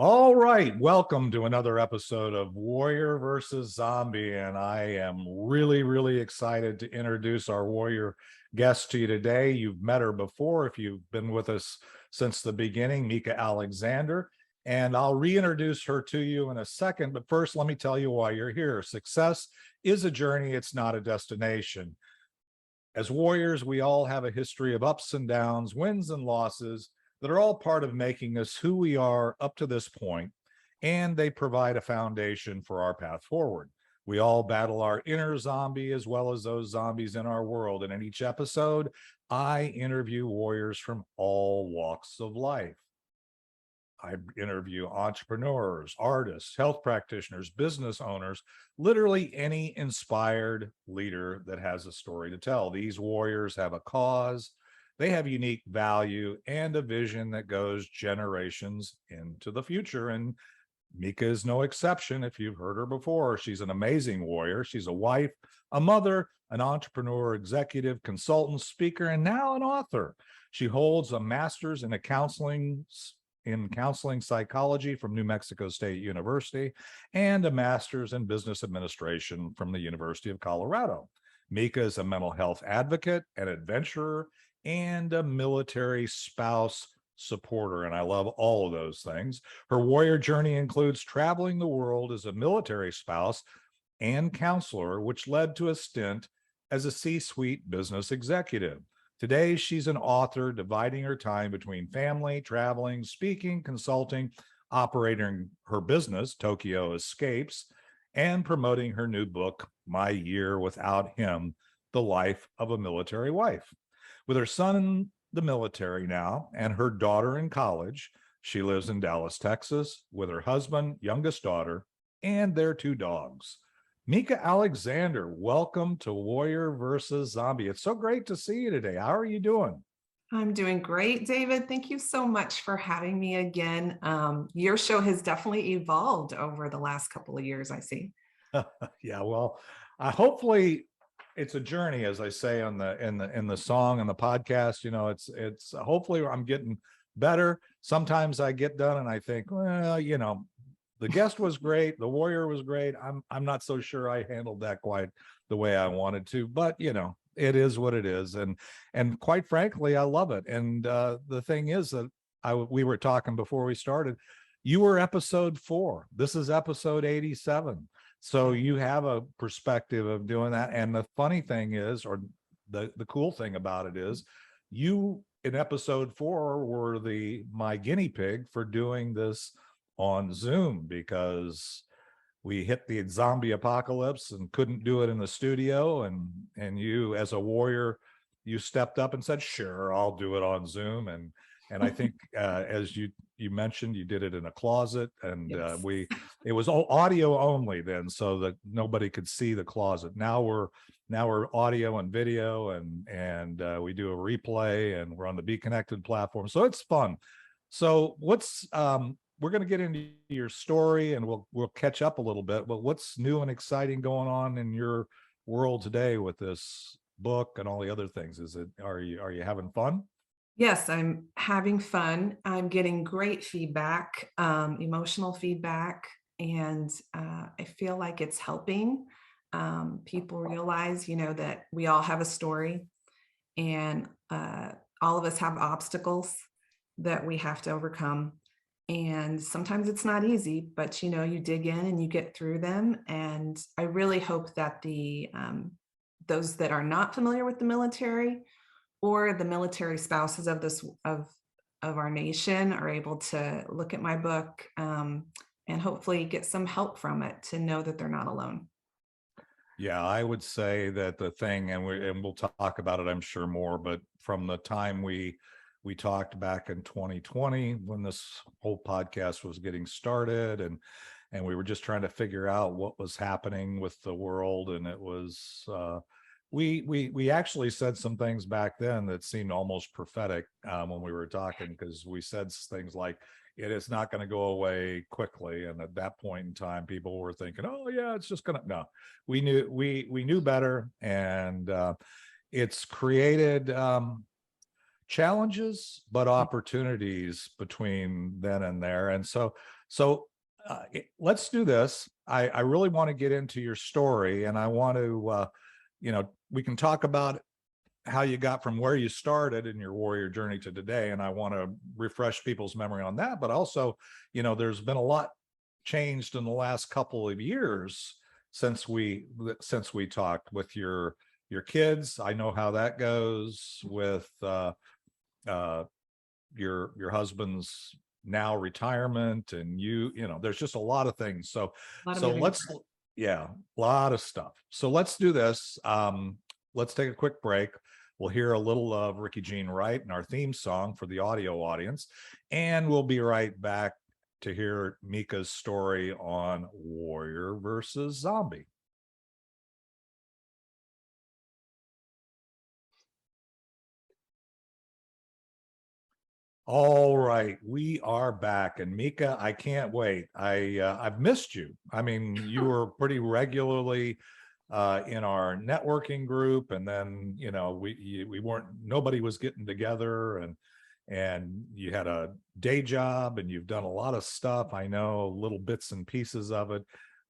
All right, welcome to another episode of Warrior versus Zombie, and I am really excited to introduce our warrior guest to you today. You've met her before if you've been with us since the beginning, Mica Alexander, and I'll reintroduce her to you in a second, but first let me tell you why you're here. Success is a journey, it's not a destination. As warriors, we all have a history of ups and downs, wins and losses, that are all part of making us who we are up to this point, and they provide a foundation for our path forward. We all battle our inner zombie as well as those zombies in our world, and in each episode, I interview warriors from all walks of life. I interview entrepreneurs, artists, health practitioners, business owners, literally any inspired leader that has a story to tell. These warriors have a cause, they have unique value, and a vision that goes generations into the future. And Mica is no exception. If you've heard her before, she's an amazing warrior. She's a wife, a mother, an entrepreneur, executive, consultant, speaker, and now an author. She holds a master's in counseling psychology from New Mexico State University and a master's in business administration from the University of Colorado. Mica is a mental health advocate, an adventurer, and a military spouse supporter, and I love all of those things. Her warrior journey includes traveling the world as a military spouse and counselor, which led to a stint as a C-suite business executive. Today, she's an author dividing her time between family, traveling, speaking, consulting, operating her business, Tokyo Escapes, and promoting her new book, My Year Without Him, The Life of a Military Wife. With her son in the military now and her daughter in college, she lives in Dallas, Texas, with her husband, youngest daughter, and their two dogs. Mica Alexander, welcome to Warrior versus Zombie. It's so great to see you today. How are you doing? I'm doing great, David. Thank you so much for having me again. Your show has definitely evolved over the last couple of years, I see. Yeah, well, hopefully it's a journey, as I say on the song and the podcast. You know, it's hopefully I'm getting better. Sometimes I get done and I think, well, the guest was great, the warrior was great. I'm not so sure I handled that quite the way I wanted to, but it is what it is, and quite frankly, I love it. And the thing is that we were talking before we started. You were episode 4. This is episode 87. So you have a perspective of doing that. And the funny thing is, or the cool thing about it is, you in episode 4 were my guinea pig for doing this on Zoom, because we hit the zombie apocalypse and couldn't do it in the studio. And you, as a warrior, you stepped up and said, sure, I'll do it on Zoom. And I think as you mentioned, you did it in a closet, and Yes. it was all audio only then, so that nobody could see the closet. Now we're audio and video, and we do a replay, and we're on the Be Connected platform, so it's fun. So we're going to get into your story, and we'll catch up a little bit. But what's new and exciting going on in your world today with this book and all the other things? Are you having fun? Yes, I'm having fun. I'm getting great feedback, emotional feedback, and I feel like it's helping people realize, that we all have a story, and all of us have obstacles that we have to overcome. And sometimes it's not easy, but you dig in and you get through them. And I really hope that those that are not familiar with the military or the military spouses of our nation are able to look at my book, and hopefully get some help from it to know that they're not alone. Yeah, I would say that the thing, and we'll talk about it, I'm sure, more, but from the time we talked back in 2020, when this whole podcast was getting started, and we were just trying to figure out what was happening with the world, and it was we actually said some things back then that seemed almost prophetic when we were talking, because we said things like, it is not going to go away quickly. And at that point in time, people were thinking, oh yeah, it's just gonna. No, we knew better. And it's created challenges but opportunities between then and there. And so So let's do this. I really want to get into your story, and I want to, we can talk about how you got from where you started in your warrior journey to today. And I want to refresh people's memory on that. But also, there's been a lot changed in the last couple of years since we talked with your kids. I know how that goes with uh, your husband's now retirement, and there's just a lot of things. So A lot of so moving let's parts. yeah, a lot of stuff. So let's do this. Let's take a quick break. We'll hear a little of Ricky Jean Wright and our theme song for the audio audience, and we'll be right back to hear Mica's story on warrior versus zombie. All right, we are back, and Mica, I can't wait. I've missed you. I mean, you were pretty regularly in our networking group, and then we weren't. Nobody was getting together, and you had a day job, and you've done a lot of stuff. I know little bits and pieces of it,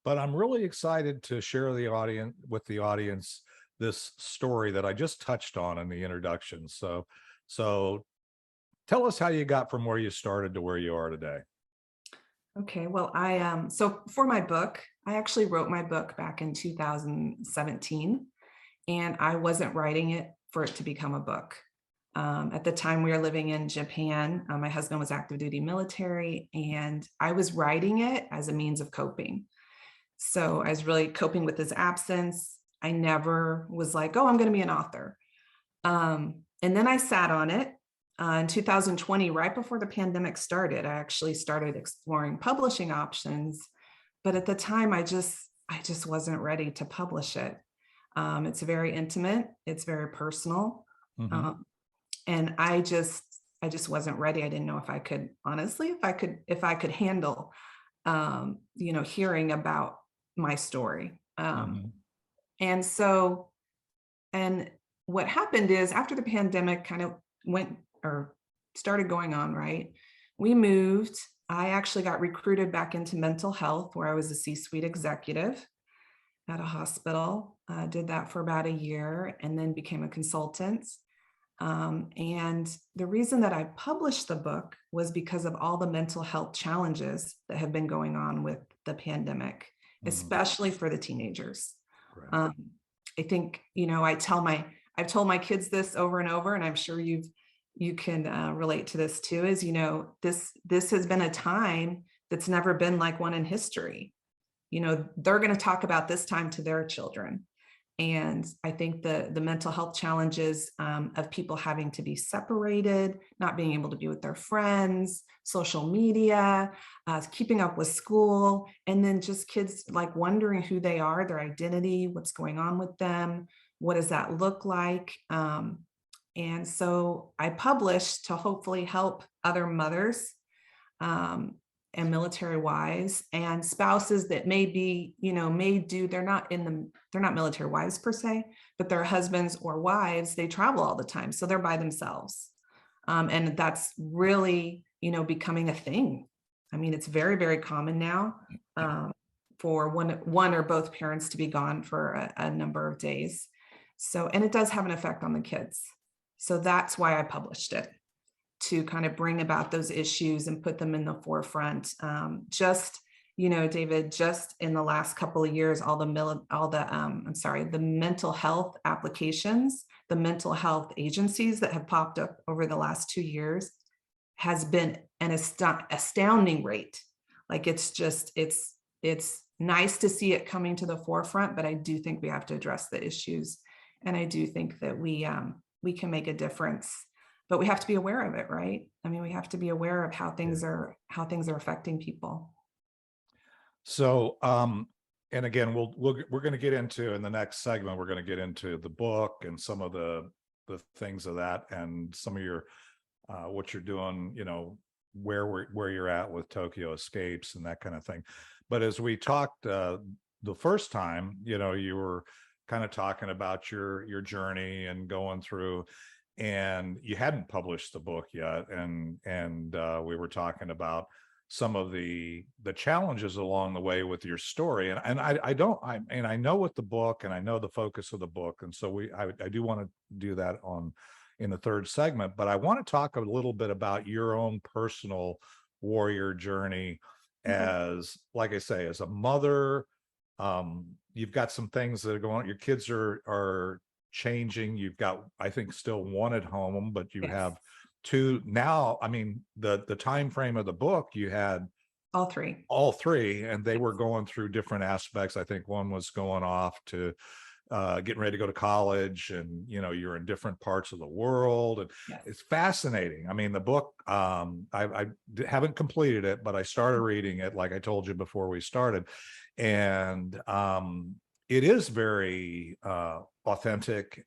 but I'm really excited to share the audience this story that I just touched on in the introduction. So tell us how you got from where you started to where you are today. Okay, well, so for my book, I actually wrote my book back in 2017, and I wasn't writing it for it to become a book. At the time, we were living in Japan. My husband was active duty military, and I was writing it as a means of coping. So I was really coping with his absence. I never was like, oh, I'm going to be an author. And then I sat on it in 2020, right before the pandemic started. I actually started exploring publishing options, but at the time, I just wasn't ready to publish it. It's very intimate. It's very personal. Mm-hmm. Um, and I just wasn't ready. I didn't know if I could, honestly, if I could handle, hearing about my story. Mm-hmm. And so, and what happened is after the pandemic kind of went or started going on, right? We moved. I actually got recruited back into mental health, where I was a C-suite executive at a hospital. Did that for about a year and then became a consultant. And the reason that I published the book was because of all the mental health challenges that have been going on with the pandemic, Mm-hmm. especially for the teenagers. Right. I think, I've told my kids this over and over, and I'm sure you can relate to this too, is, this has been a time that's never been like one in history. They're going to talk about this time to their children. And I think the mental health challenges of people having to be separated, not being able to be with their friends, social media, keeping up with school, and then just kids like wondering who they are, their identity, what's going on with them, what does that look like? And so I published to hopefully help other mothers and military wives and spouses that may be, they're not military wives per se, but their husbands or wives, they travel all the time. So they're by themselves. And that's really, becoming a thing. I mean, it's very, very common now for one or both parents to be gone for a number of days. So, and it does have an effect on the kids. So that's why I published it, to kind of bring about those issues and put them in the forefront. David, just in the last couple of years, the mental health applications, the mental health agencies that have popped up over the last 2 years has been an astounding rate. Like it's nice to see it coming to the forefront, but I do think we have to address the issues. And I do think that we can make a difference, but we have to be aware of it, right? I mean, we have to be aware of how things are affecting people. So, and again, we're going to get into, in the next segment, we're going to get into the book and some of the things of that, and some of your what you're doing, where you're at with Tokyo Escapes and that kind of thing. But as we talked the first time, you were kind of talking about your journey and going through, and you hadn't published the book yet, and we were talking about some of the challenges along the way with your story. And I don't, I know what the book, and I know the focus of the book. And so I do want to do that in the third segment, but I want to talk a little bit about your own personal warrior journey Okay. as, like I say, as a mother. You've got some things that are going on. Your kids are changing. You've got, I think, still one at home, but you Yes. have two now. I mean, the time frame of the book, you had All three. all three, and they Yes. were going through different aspects. I think one was going off to getting ready to go to college, and you're in different parts of the world, and Yes. it's fascinating. I mean, the book, I haven't completed it, but I started reading it, like I told you before we started, and it is very authentic.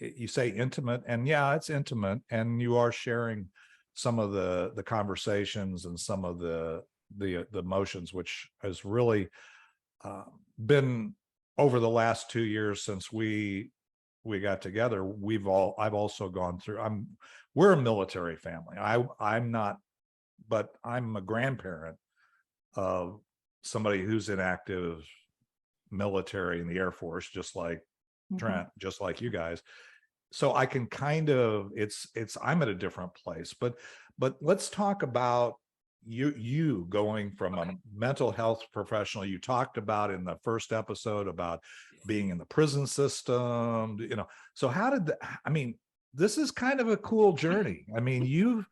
You say intimate, and yeah, it's intimate, and you are sharing some of the conversations and some of the emotions, which has really uh, been over the last 2 years since we got together. I've also gone through. We're a military family. I'm not, but I'm a grandparent of somebody who's in active military in the Air Force, just like Mhm. Trent, just like you guys. So I can kind of, I'm at a different place, but let's talk about you going from a Okay. mental health professional. You talked about in the first episode about being in the prison system, so how did I mean, this is kind of a cool journey. I mean, you've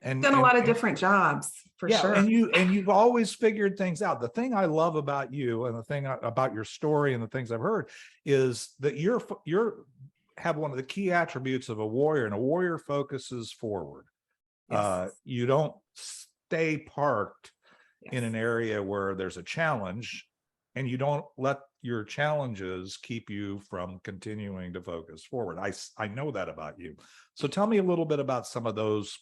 Done a and lot of different jobs for yeah, sure. and you've always figured things out. The thing I love about you, and the thing about your story, and the things I've heard, is that you're have one of the key attributes of a warrior, and a warrior focuses forward. Yes. You don't stay parked in Yes. an area where there's a challenge, and you don't let your challenges keep you from continuing to focus forward. I know that about you. So tell me a little bit about some of those,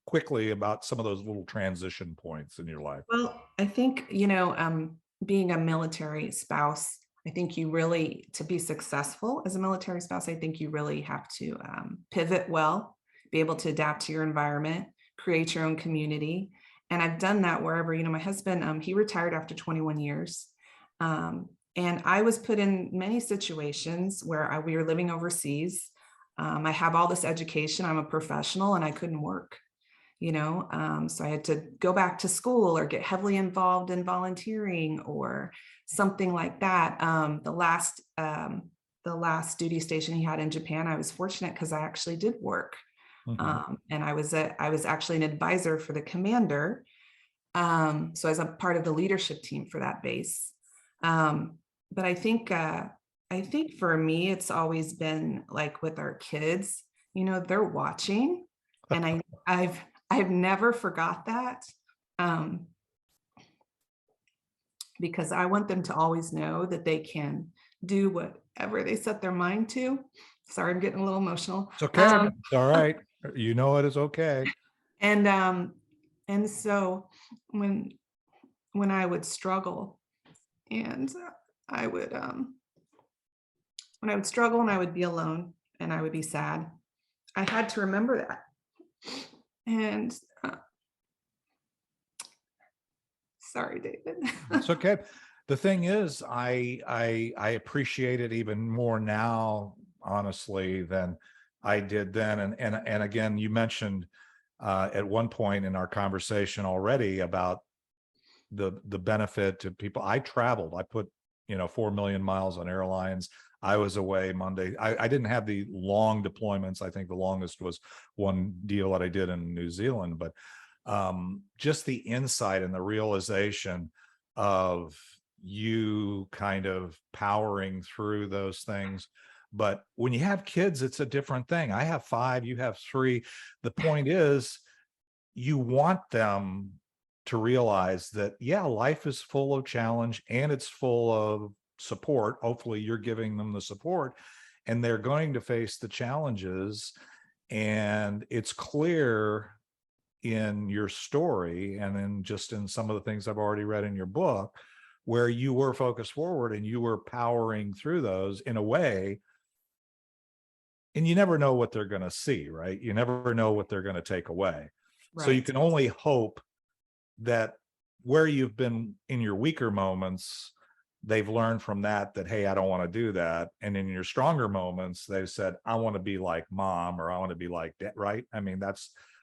quickly, about some of those little transition points in your life. Well, I think, being a military spouse, I think you really, to be successful as a military spouse, I think you really have to pivot well, be able to adapt to your environment, create your own community. And I've done that wherever, my husband, he retired after 21 years. And I was put in many situations where we were living overseas. I have all this education, I'm a professional, and I couldn't work. So I had to go back to school or get heavily involved in volunteering or something like that. The last duty station he had in Japan, I was fortunate because I actually did work. Mhm. And I was actually an advisor for the commander. So as a part of the leadership team for that base. But I think for me, it's always been like with our kids, they're watching, and I've never forgot that, um, because I want them to always know that they can do whatever they set their mind to. Sorry, I'm getting a little emotional. It's okay. It's all right. You know it is okay. And and so when when I would struggle and I would when I would struggle and I would be alone and I would be sad, I had to remember that. And sorry, David. It's okay. The thing is, I appreciate it even more now, honestly, than I did then. And again, you mentioned at one point in our conversation already about the benefit to people. I traveled. I put 4 million miles on airlines. I was away Monday. I didn't have the long deployments. I think the longest was one deal that I did in New Zealand, but just the insight and the realization of you kind of powering through those things. But when you have kids, it's a different thing. I have 5, you have 3. The point is, you want them to realize that, yeah, life is full of challenge and it's full of support. Hopefully you're giving them the support, and they're going to face the challenges. And it's clear in your story, and in some of the things I've already read in your book, where you were focused forward and you were powering through those in a way. And you never know what they're going to see, right? You never know what they're going to take away. So you Right. can only hope that where you've been in your weaker moments, they've learned from that, hey, I don't want to do that. And in your stronger moments, they've said, I want to be like mom, or I want to be like that. Right. I mean,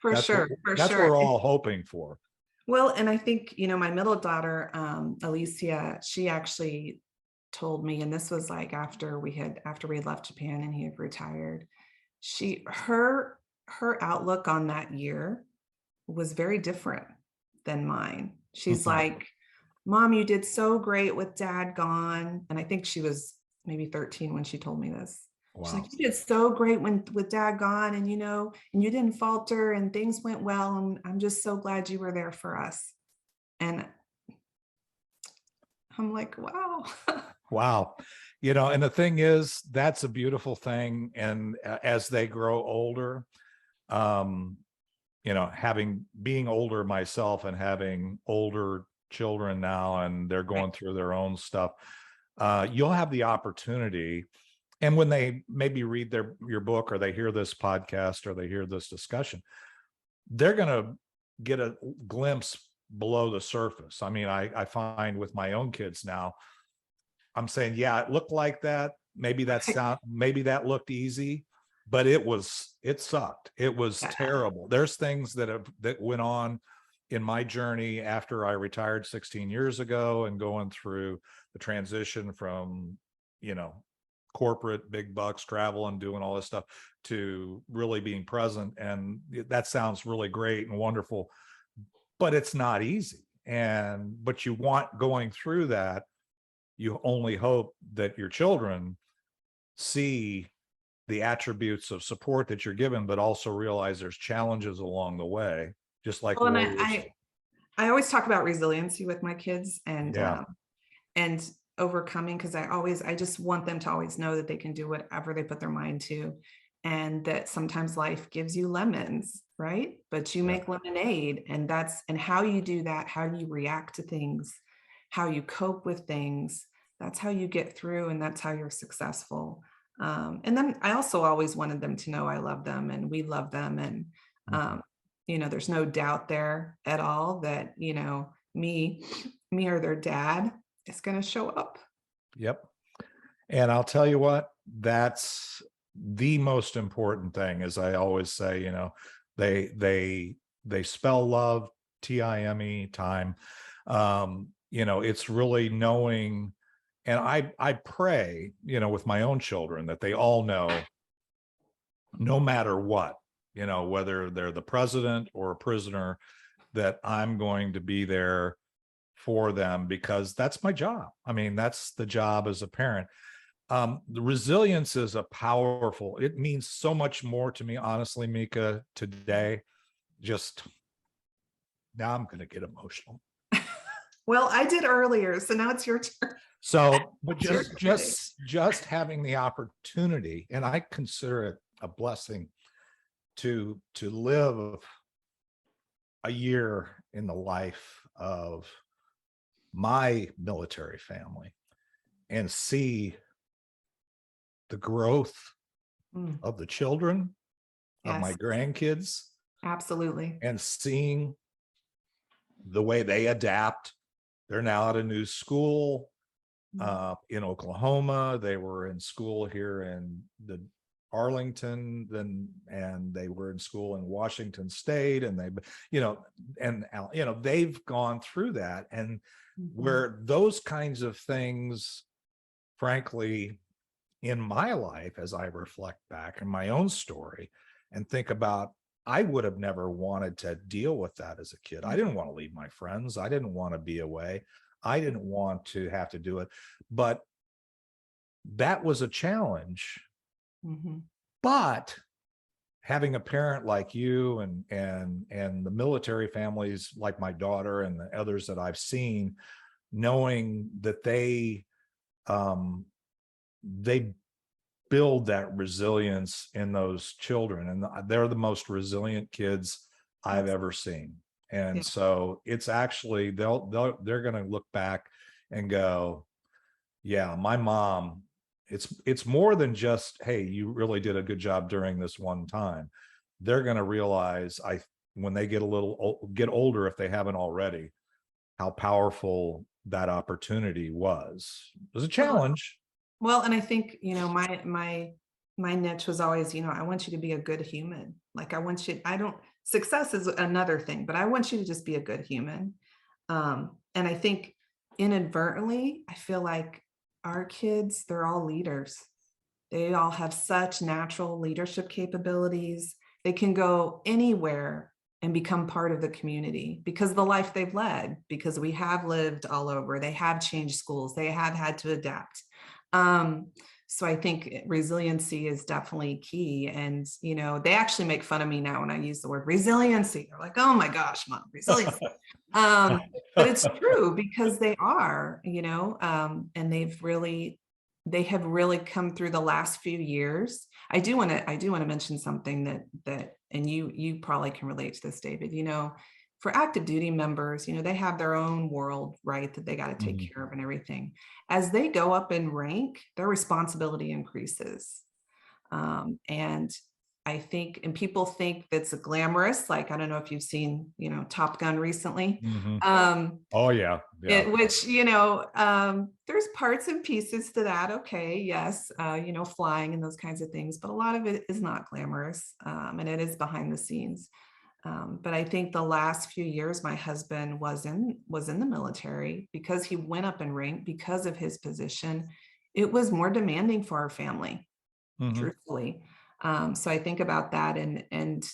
For sure, for that's what sure. we're all hoping for. Well, and I think, my middle daughter, Alicia, she actually told me, and this was like after we had left Japan and he had retired, her outlook on that year was very different than mine. She's Mhm. like, Mom, you did so great with dad gone. And I think she was maybe 13 when she told me this. She's like, Wow. you did so great when with dad gone, and and you didn't falter and things went well. And I'm just so glad you were there for us. And I'm like, wow. Wow. And the thing is, that's a beautiful thing. And as they grow older, um, being older myself and having older children now, and they're Right. going through their own stuff, you'll have the opportunity. And when they maybe read your book, or they hear this podcast, or they hear this discussion, they're going to get a glimpse below the surface. I mean, I find with my own kids now, I'm saying, yeah, it looked like that. Maybe that looked easy, but it sucked. It was Yeah. terrible. There's things that went on in my journey after I retired 16 years ago, and going through the transition from, you know, corporate big bucks, travel and doing all this stuff, to really being present. And that sounds really great and wonderful, but it's not easy. But you want, going through that, you only hope that your children see the attributes of support that you're given, but also realize there's challenges along the way, just like Well, and warriors. I always talk about resiliency with my kids, Yeah. and overcoming, because I just want them to always know that they can do whatever they put their mind to, and that sometimes life gives you lemons, right? But you Yeah. make lemonade, and how you do that, how you react to things, how you cope with things, that's how you get through, and that's how you're successful. And then I also always wanted them to know I love them and we love them, and Mhm. there's no doubt there at all that me or their dad is going to show up. Yep. And I'll tell you what, that's the most important thing. As I always say, they they they spell love time, time. It's really knowing. And I pray, with my own children, that they all know, no matter what, whether they're the president or a prisoner, that I'm going to be there for them, because that's my job. I mean, that's the job as a parent. The resilience is it means so much more to me, honestly, Mica, today. Just now I'm going to get emotional. Well, I did earlier, so now it's your turn. So, but It's your just turn today. just having the opportunity, and I consider it a blessing to live a year in the life of my military family, and see the growth Mm, of the children, of my yes, grandkids, absolutely. and seeing the way they adapt. They're now at a new school Mm, in Oklahoma. They were in school here in the Arlington, and they were in school in Washington State, and you know, they've gone through that, and mhm. where those kinds of things, frankly, in my life, as I reflect back in my own story and think about, I would have never wanted to deal with that as a kid. I didn't want to leave my friends. I didn't want to be away. I didn't want to have to do it. But that was a challenge. Mhm. But having a parent like you, and the military families like my daughter and the others that I've seen, knowing that they build that resilience in those children, and they're the most resilient kids I've Abs- ever seen. Yeah. And so it's actually, they're going to look back and go, yeah, my mom, it's more than just, hey, you really did a good job during this one time. They're going to realize, when they get get older, if they haven't already, how powerful that opportunity was. It was a challenge. Well, and I think, my niche was always, I want you to be a good human. Like success is another thing, but I want you to just be a good human. And I think inadvertently, I feel like our kids, they're all leaders. They all have such natural leadership capabilities. They can go anywhere and become part of the community because of the life they've led, because we have lived all over. They have changed schools. They have had to adapt. So I think resiliency is definitely key. And, they actually make fun of me now when I use the word resiliency. They're like, oh my gosh, Mom, resiliency. But it's true because they are, and they have really come through the last few years. I do want to mention something that, and you probably can relate to this, David, for active duty members, they have their own world, right, that they got to take care of and everything. As they go up in rank, their responsibility increases. And I think, and people think that's glamorous. Like, I don't know if you've seen, Top Gun recently. Oh yeah. Which, there's parts and pieces to that. Okay. Yes. Flying and those kinds of things, but a lot of it is not glamorous. And it is behind the scenes. But I think the last few years, my husband was in the military because he went up in rank because of his position. It was more demanding for our family, truthfully. So I think about that, and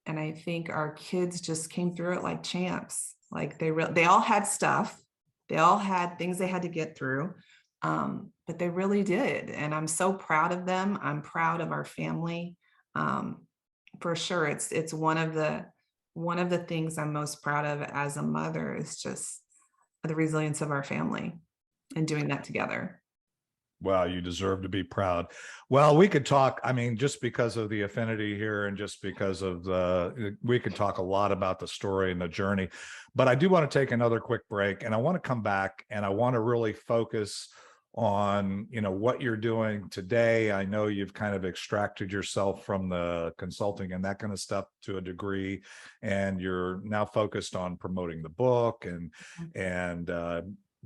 I think our kids just came through it like champs. Like they all had stuff, they all had things they had to get through, but they really did. And I'm so proud of them. I'm proud of our family. For sure, it's one of the things I'm most proud of as a mother is just the resilience of our family and doing that together. Wow, you deserve to be proud. Well, we could talk, I mean, just because of the affinity here and just because of we could talk a lot about the story and the journey, but I do want to take another quick break and I want to come back and I want to really focus on, what you're doing today. I know you've kind of extracted yourself from the consulting and that kind of stuff to a degree, and you're now focused on promoting the book and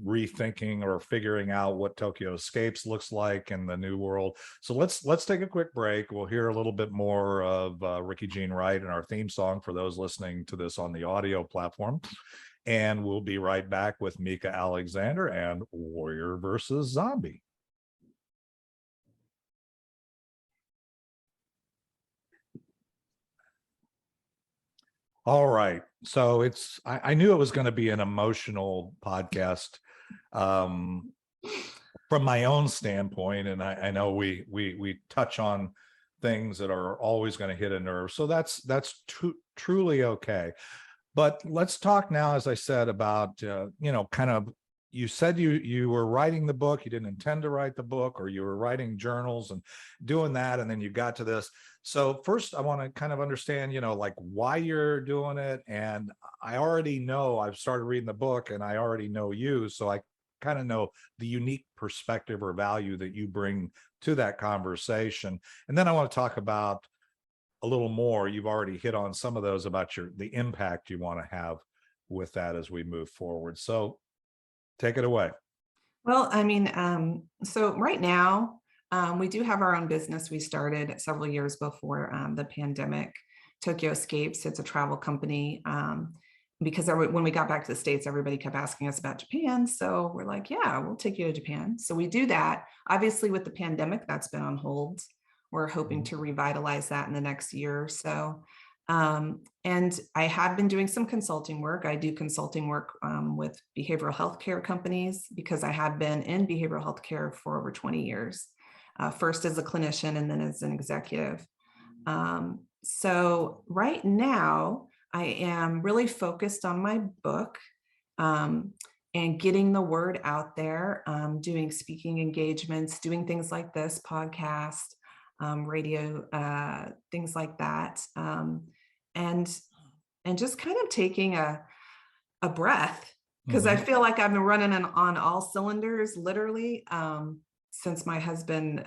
rethinking or figuring out what Tokyo Escapes looks like in the new world. So let's take a quick break. We'll hear a little bit more of Ricky Jean Wright and our theme song for those listening to this on the audio platform. And we'll be right back with Mica Alexander and Warrior versus Zombie. All right. So I knew it was going to be an emotional podcast from my own standpoint. And I know we touch on things that are always going to hit a nerve. So that's truly okay. But let's talk now, as I said, about, kind of, you said you were writing the book, you didn't intend to write the book, or you were writing journals and doing that, and then you got to this. So first, I want to kind of understand, like why you're doing it. And I already know, I've started reading the book and I already know you. So I kind of know the unique perspective or value that you bring to that conversation. And then I want to talk about a little more. You've already hit on some of those about the impact you want to have with that as we move forward. So take it away. Well, I mean, so right now, we do have our own business. We started several years before the pandemic. Tokyo Escapes, it's a travel company. Because when we got back to the States, everybody kept asking us about Japan. So we're like, yeah, we'll take you to Japan. So we do that. Obviously, with the pandemic, that's been on hold. We're hoping to revitalize that in the next year or so. And I have been doing some consulting work. I do consulting work with behavioral health care companies because I have been in behavioral health care for over 20 years, first as a clinician and then as an executive. So right now, I am really focused on my book and getting the word out there, doing speaking engagements, doing things like this podcast, radio, things like that. And just kind of taking a breath, because I feel like I've been running on all cylinders, literally, since my husband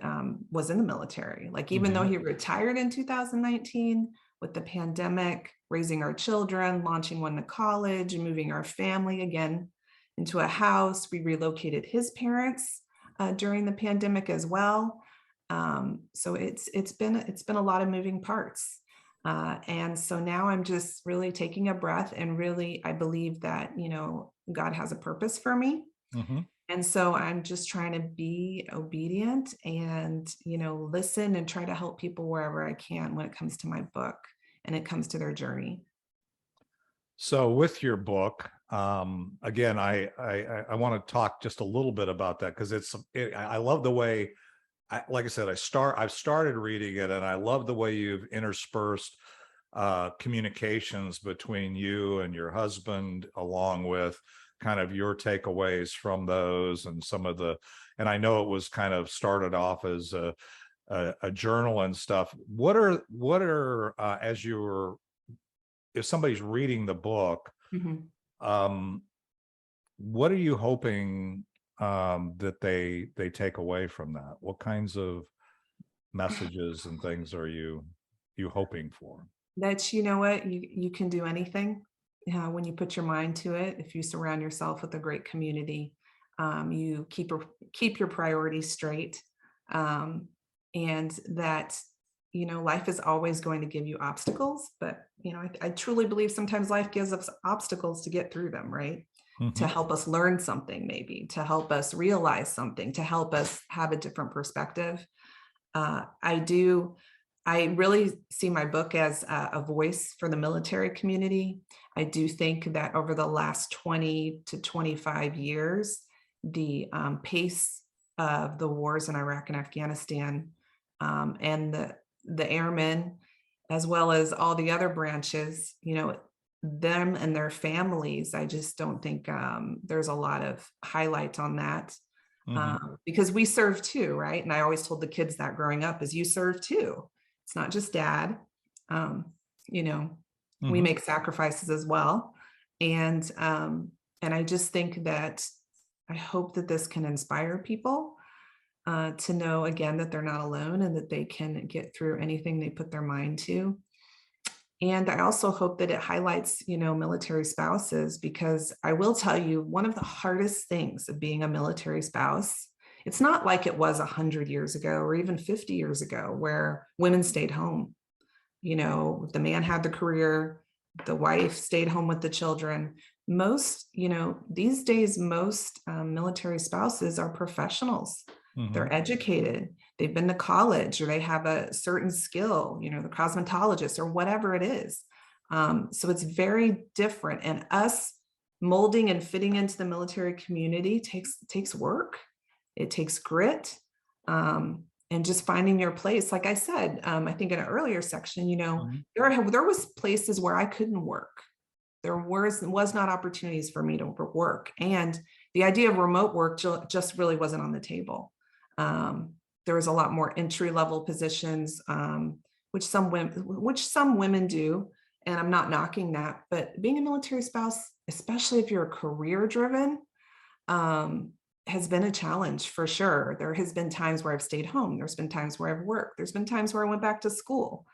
was in the military. Like, even though he retired in 2019, with the pandemic, raising our children, launching one to college, and moving our family again into a house. We relocated his parents during the pandemic as well. So it's been a lot of moving parts. And so now I'm just really taking a breath, and really I believe that, God has a purpose for me. Hmm. And so I'm just trying to be obedient and, listen and try to help people wherever I can when it comes to my book and it comes to their journey. So with your book, again, I want to talk just a little bit about that because I love the way, like I said, I've started reading it, and I love the way you've interspersed communications between you and your husband, along with kind of your takeaways from those, and and I know it was kind of started off as a journal and stuff. As if somebody's reading the book, Mhm. um, what are you hoping that they take away from that? What kinds of messages and things are you hoping for? That you know what, you can do anything when you put your mind to it. If you surround yourself with a great community, you keep your priorities straight, um, and that life is always going to give you obstacles. But I truly believe sometimes life gives us obstacles to get through them, right? To Hmm. help us learn something, maybe to help us realize something, to help us have a different perspective. I do. I really see my book as a voice for the military community. I do think that over the last 20 to 25 years, the pace of the wars in Iraq and Afghanistan, and the airmen, as well as all the other branches, them and their families, I just don't think there's a lot of highlight on that, Hmm. because we serve too, right? And I always told the kids that growing up is you serve too. It's not just dad. Um, you know, we Hmm. make sacrifices as well. And and I just think that I hope that this can inspire people to know again that they're not alone and that they can get through anything they put their mind to. And I also hope that it highlights, military spouses, because I will tell you, one of the hardest things of being a military spouse, it's not like it was 100 years ago or even 50 years ago where women stayed home. The man had the career, the wife stayed home with the children. These days, most military spouses are professionals. Hmm. They're educated, they've been to college, or they have a certain skill, the cosmetologist or whatever it is. So it's very different. And us molding and fitting into the military community takes work. It takes grit. And just finding your place. Like I said, I think in an earlier section, Hmm. there was places where I couldn't work. There was not opportunities for me to work, and the idea of remote work just really wasn't on the table. Um, there was a lot more entry level positions, which some women do, and I'm not knocking that. But being a military spouse, especially if you're career driven, um, has been a challenge for sure. There has been times where I've stayed home. There's been times where I've worked. There's been times where I went back to school.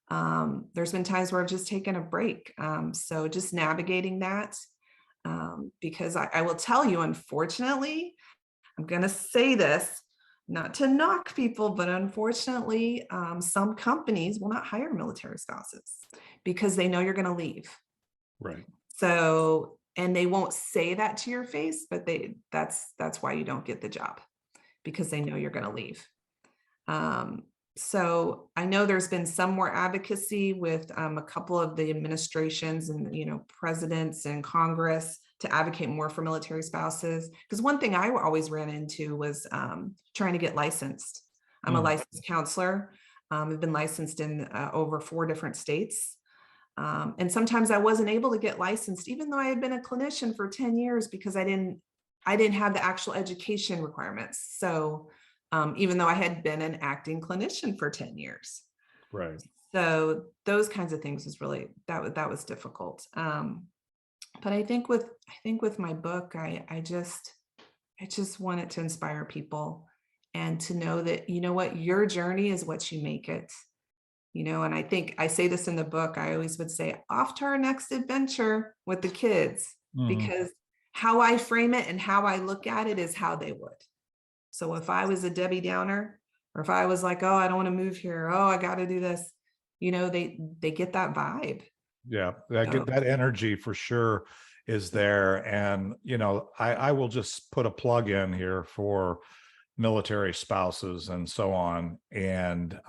There's been times where I've just taken a break. So just navigating that, because I will tell you, unfortunately, I'm going to say this, not to knock people, but unfortunately, some companies will not hire military spouses because they know you're going to leave. Right. So, and they won't say that to your face, but that's why you don't get the job, because they know you're going to leave. Um, so I know there's been some more advocacy with a couple of the administrations and presidents and Congress to advocate more for military spouses. Because one thing I always ran into was trying to get licensed. I'm a Hmm. licensed counselor. I've been licensed in over 4 different states. And sometimes I wasn't able to get licensed, even though I had been a clinician for 10 years, because I didn't have the actual education requirements. So even though I had been an acting clinician for 10 years. Right. So those kinds of things was really, that was difficult. But I think with my book, I just want it to inspire people and to know that, what, your journey is what you make it. And I think I say this in the book, I always would say, off to our next adventure with the kids, Mhm. because how I frame it and how I look at it is how they would. So if I was a Debbie Downer, or if I was like, oh, I don't want to move here, oh, I got to do this, they get that vibe. Yeah, So that energy for sure is there. And, I will just put a plug in here for military spouses and so on. And,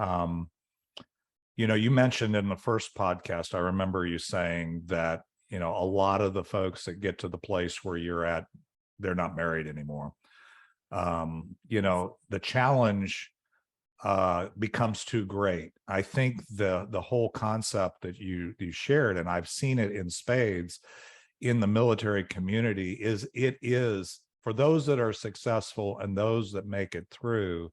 you mentioned in the first podcast, I remember you saying that, a lot of the folks that get to the place where you're at, they're not married anymore. The challenge becomes too great. I think the whole concept that you shared, and I've seen it in spades in the military community, is for those that are successful and those that make it through,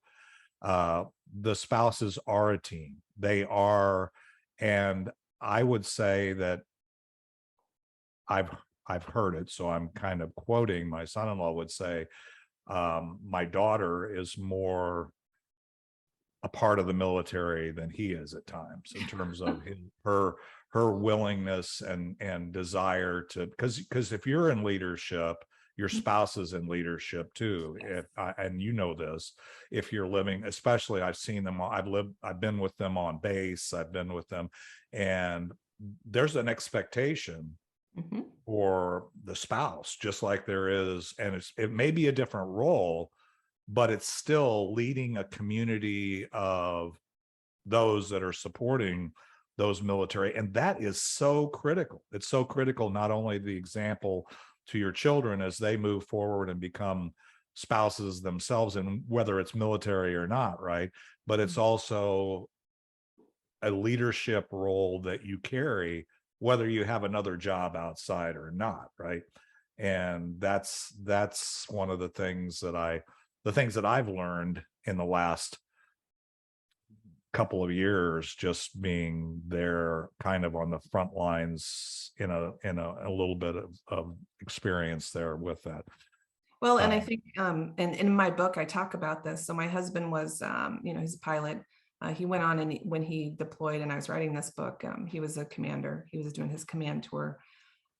uh, the spouses are a team. They are, and I would say that I've I've heard it, so I'm kind of quoting. My son-in-law would say, my daughter is more a part of the military than he is at times, in terms of her willingness and desire to, because if you're in leadership, your spouse is in leadership too. And this, if you're living, especially, I've seen them, I've been with them on base, I've been with them, and there's an expectation mhm, for the spouse, just like there is, and it may be a different role, but it's still leading a community of those that are supporting those military. And that is so critical. It's so critical, not only the example to your children as they move forward and become spouses themselves, and whether it's military or not, right? But it's also a leadership role that you carry, whether you have another job outside or not, right? And that's one of the things that I've learned in the last couple of years, just being there kind of on the front lines, a little bit of experience there with that. Well, and I um, think, and in my book, I talk about this. So my husband was, he's a pilot. He went on, and when he deployed, and I was writing this book, he was a commander. He was doing his command tour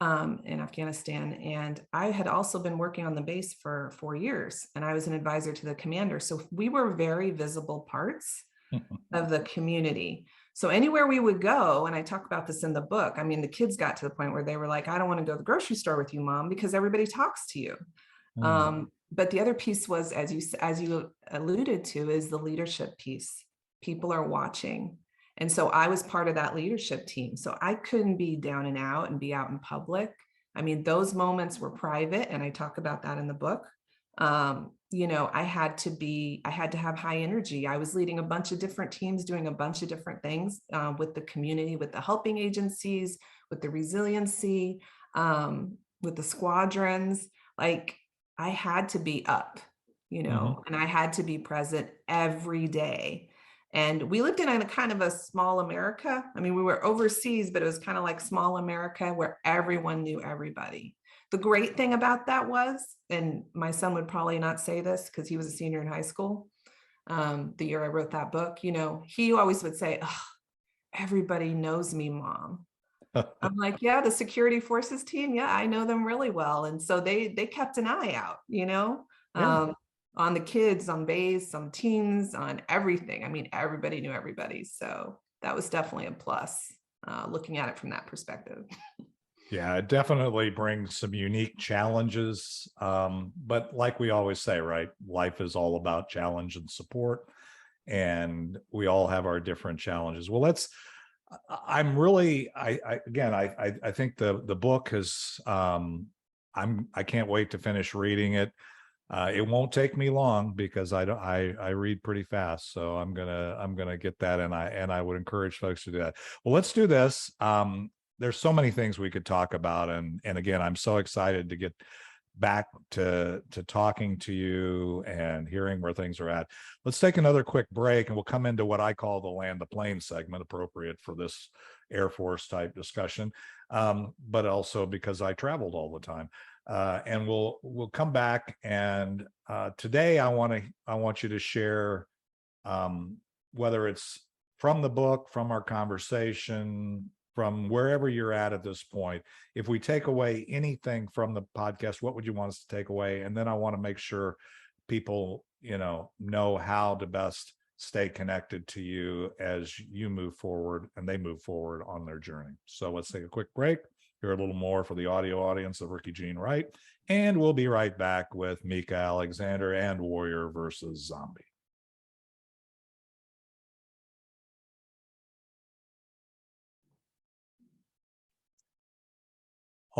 in Afghanistan. And I had also been working on the base for 4 years, and I was an advisor to the commander. So we were very visible parts of the community. So anywhere we would go, and I talk about this in the book, I mean, the kids got to the point where they were like, I don't want to go to the grocery store with you, Mom, because everybody talks to you. mm, But the other piece was, as you alluded to, is the leadership piece. People are watching. And so I was part of that leadership team. So I couldn't be down and out and be out in public. I mean, those moments were private, and I talk about that in the book. I had to have high energy. I was leading a bunch of different teams, doing a bunch of different things with the community, with the helping agencies, with the resiliency, with the squadrons. Like, I had to be up, mhm. and I had to be present every day. And we lived in a kind of a small America. I mean, we were overseas, but it was kind of like small America where everyone knew everybody. The great thing about that was, and my son would probably not say this because he was a senior in high school, the year I wrote that book, he always would say, oh, everybody knows me, Mom. I'm like, yeah, the security forces team, yeah, I know them really well. And so they kept an eye out, Yeah. um, on the kids, on base, on teams, on everything. I mean, everybody knew everybody. So that was definitely a plus, looking at it from that perspective. Yeah, it definitely brings some unique challenges. But like we always say, right? Life is all about challenge and support, and we all have our different challenges. Well, I'm really, I think the book has, I can't wait to finish reading it. It won't take me long because I don't, I read pretty fast. So I'm gonna get that. And I would encourage folks to do that. Well, let's do this. There's so many things we could talk about. And again, I'm so excited to get back to talking to you and hearing where things are at. Let's take another quick break, and we'll come into what I call the land the plane segment, appropriate for this Air Force type discussion, but also because I traveled all the time. And we'll come back, and today I want you to share, whether it's from the book, from our conversation, from wherever you're at this point, if we take away anything from the podcast, what would you want us to take away? And then I want to make sure people, know how to best stay connected to you as you move forward and they move forward on their journey. So let's take a quick break, hear a little more for the audio audience of Ricky Jean Wright, and we'll be right back with Mica Alexander and Warrior versus Zombie.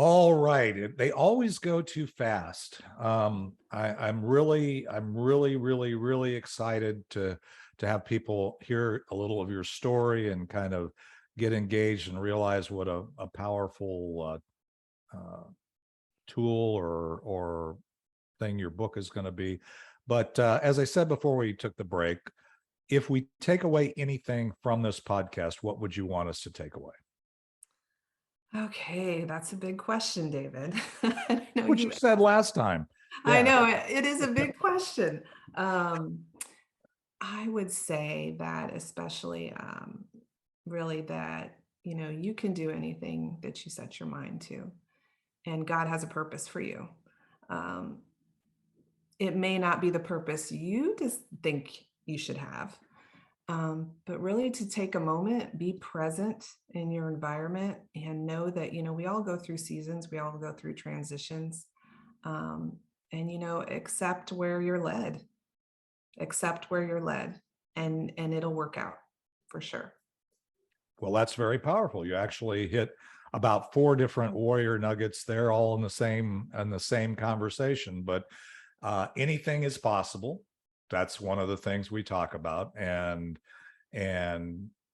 All right. They always go too fast. I'm really, really excited to have people hear a little of your story and kind of get engaged and realize what a powerful tool or thing your book is going to be. But as I said before we took the break, if we take away anything from this podcast, what would you want us to take away? Okay, that's a big question, David. What you said last time. I Yeah. know it is a big question. I would say that especially really that, you can do anything that you set your mind to, and God has a purpose for you. Um, it may not be the purpose you just think you should have, but really to take a moment, be present in your environment, and know that, we all go through seasons, we all go through transitions, um, and, accept where you're led, and it'll work out for sure. Well, that's very powerful. You actually hit about 4 different warrior nuggets there, all in the same conversation. But anything is possible. That's one of the things we talk about, and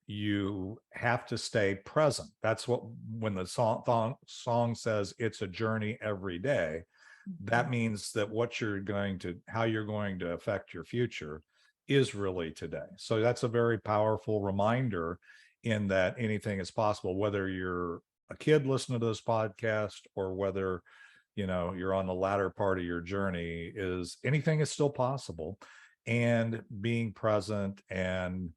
you have to stay present. That's what, when the song says it's a journey every day, that means that how you're going to affect your future is really today. So that's a very powerful reminder in that anything is possible, whether you're a kid listening to this podcast or whether you're on the latter part of your journey, is anything is still possible. And being present and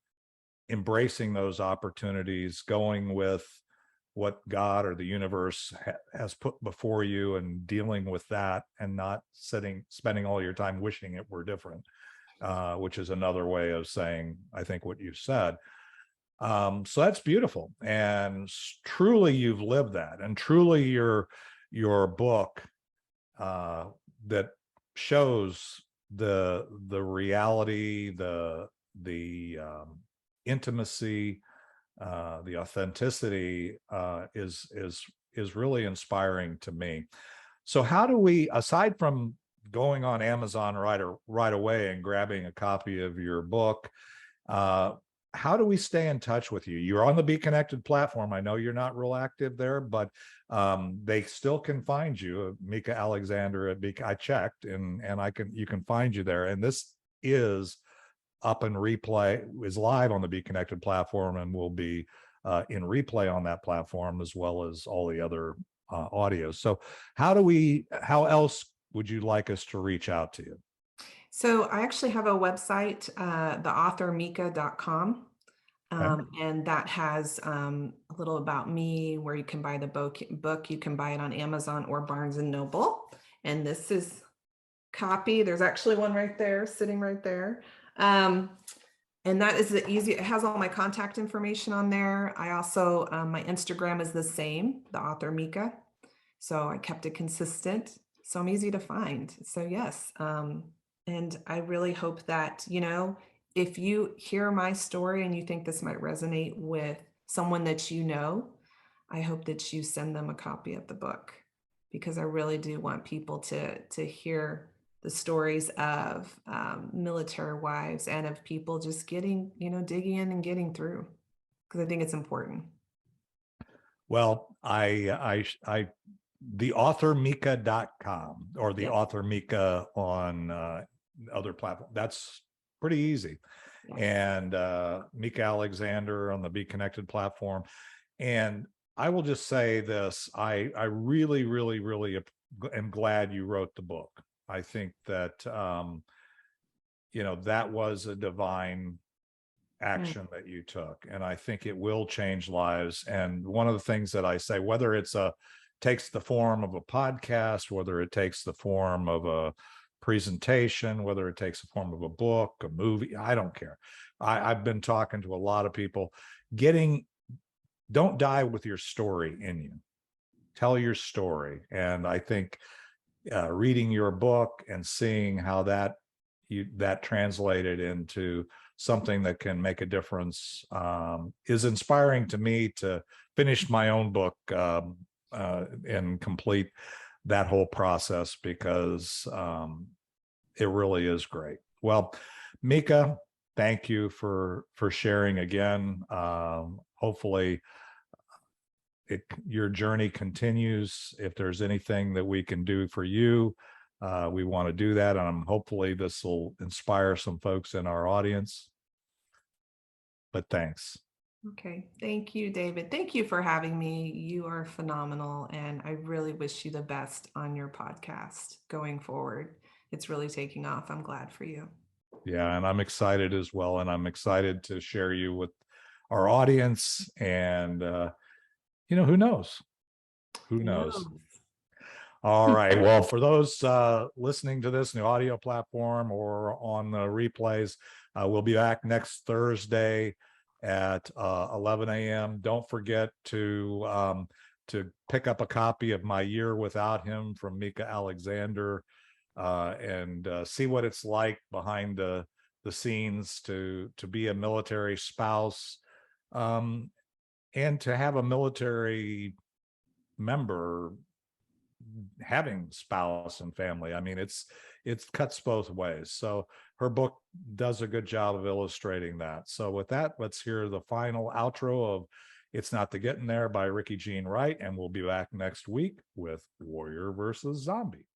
embracing those opportunities, going with what God or the universe has put before you and dealing with that, and not spending all your time wishing it were different, which is another way of saying, I think, what you said. So that's beautiful. And truly you've lived that, and truly your book that shows the reality, the intimacy, the authenticity is really inspiring to me. So how do we, aside from going on Amazon right away and grabbing a copy of your book, how do we stay in touch with you? You're on the Be Connected platform. I know you're not real active there, but they still can find you. Mica Alexander at I checked, and you can find you there. And this is up and is live on the Be Connected platform, and will be in replay on that platform, as well as all the other audios. So how else would you like us to reach out to you? So I actually have a website, theauthormica.com. And that has a little about me, where you can buy the book. You can buy it on Amazon or Barnes and Noble. And this is copy. There's actually one right there, sitting right there. And that is it has all my contact information on there. I also, my Instagram is the same, the author Mica. So I kept it consistent. So I'm easy to find. So yes. And I really hope that, if you hear my story and you think this might resonate with someone that I hope that you send them a copy of the book, because I really do want people to hear the stories of military wives, and of people just getting, digging in and getting through, because I think it's important. Well, theauthormica.com, or the author Mica on other platforms. That's pretty easy. Yes. And Mica Alexander on the Be Connected platform. And I will just say this, I really, really, really am glad you wrote the book. I think that, that was a divine Mm. action that you took, and I think it will change lives. And one of the things that I say, whether it's a takes the form of a podcast, whether it takes the form of a presentation, whether it takes the form of a book, a movie, I don't care. I've been talking to a lot of people. Getting Don't die with your story in you. Tell your story. And I think reading your book and seeing how that translated into something that can make a difference is inspiring to me to finish my own book and complete that whole process, because it really is great. Well, Mica, thank you for sharing again. Hopefully your journey continues. If there's anything that we can do for you, we want to do that. And hopefully this will inspire some folks in our audience. But thanks. Okay. Thank you, David. Thank you for having me. You are phenomenal. And I really wish you the best on your podcast going forward. It's really taking off. I'm glad for you. Yeah, and I'm excited as well. And I'm excited to share you with our audience. And, who knows? Who Who knows? knows? All right. Well, for those listening to this new audio platform or on the replays, we'll be back next Thursday at 11 a.m. Don't forget to pick up a copy of My Year Without Him from Mica Alexander and see what it's like behind the scenes to be a military spouse and to have a military member having spouse and family. I mean, it cuts both ways. So her book does a good job of illustrating that. So with that, let's hear the final outro of It's Not the Getting There by Ricky Jean Wright, and we'll be back next week with Warrior versus Zombie.